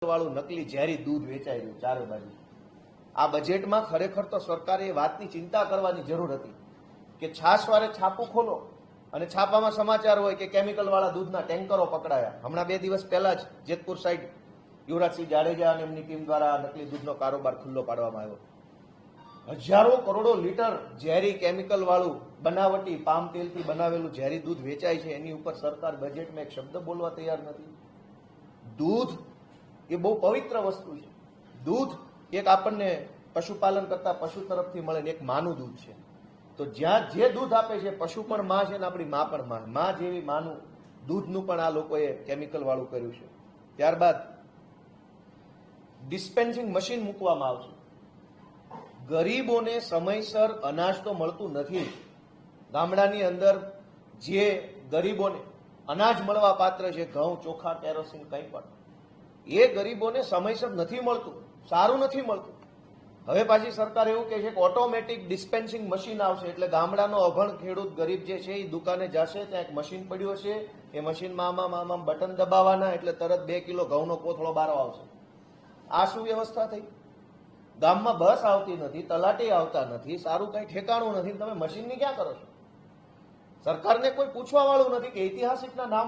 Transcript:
વાળું નકલી ઝેરી દૂધ વેચાઈ રહ્યું ચારે બાજુ. આ બજેટમાં ખરેખર તો સરકારે એ વાતની ચિંતા કરવાની જરૂર હતી કે છાશવારે છાપું ખોલો અને છાપામાં સમાચાર હોય કે કેમિકલ વાળા દૂધના ટેન્કરો પકડાયા. હમણાં 2 દિવસ પહેલા જ જેતપુર સાઈડ યુવરાજસિંહ જાડેજા અને એમની ટીમ દ્વારા નકલી દૂધનો કારોબાર ખુલ્લો પાડવામાં આવ્યો. હજારો કરોડો લીટર ઝેરી કેમિકલ વાળું બનાવટી પામ તેલથી બનાવેલું ઝેરી દૂધ વેચાય છે. એની ઉપર સરકાર બજેટમાં એક શબ્દ બોલવા તૈયાર નથી. દૂધ એ બહુ પવિત્ર વસ્તુ છે. દૂધ એક આપણને પશુપાલન કરતા પશુ તરફથી મળે ને એક માનું દૂધ છે. તો જ્યાં જે દૂધ આપે છે પશુ પણ માં છે ને આપણી માં પણ માં. માં જેવી માનું દૂધનું પણ આ લોકોએ કેમિકલ વાળું કર્યું છે. ત્યારબાદ ડિસ્પેન્સિંગ મશીન મૂકવામાં આવશે. ગરીબોને સમયસર અનાજ તો મળતું નથી. ગામડાની અંદર જે ગરીબોને અનાજ મળવા પાત્ર છે, ઘઉં, ચોખા, કેરોસીન, કંઈ પણ, એ ગરીબોને સમયસર નથી મળતું, સારું નથી મળતું. હવે પાછી સરકાર એવું કહે છે કે ઓટોમેટિક ડિસ્પેન્સિંગ મશીન આવશે. એટલે ગામડાનો અભણ ખેડૂત ગરીબ જે છે એ દુકાને જશે, ત્યાં એક મશીન પડ્યું હશે, એ મશીનમાં આમાં બટન દબાવવાના એટલે તરત 2 કિલો ઘઉંનો કોથળો બારો આવશે. આ શું વ્યવસ્થા થઈ? ગામમાં બસ આવતી નથી, તલાટી આવતા નથી, સારું કઈ ઠેકાણું નથી, તમે મશીનની ક્યાં કરો છો? સરકારને કોઈ પૂછવા વાળું નથી કે ઐતિહાસિકના નામ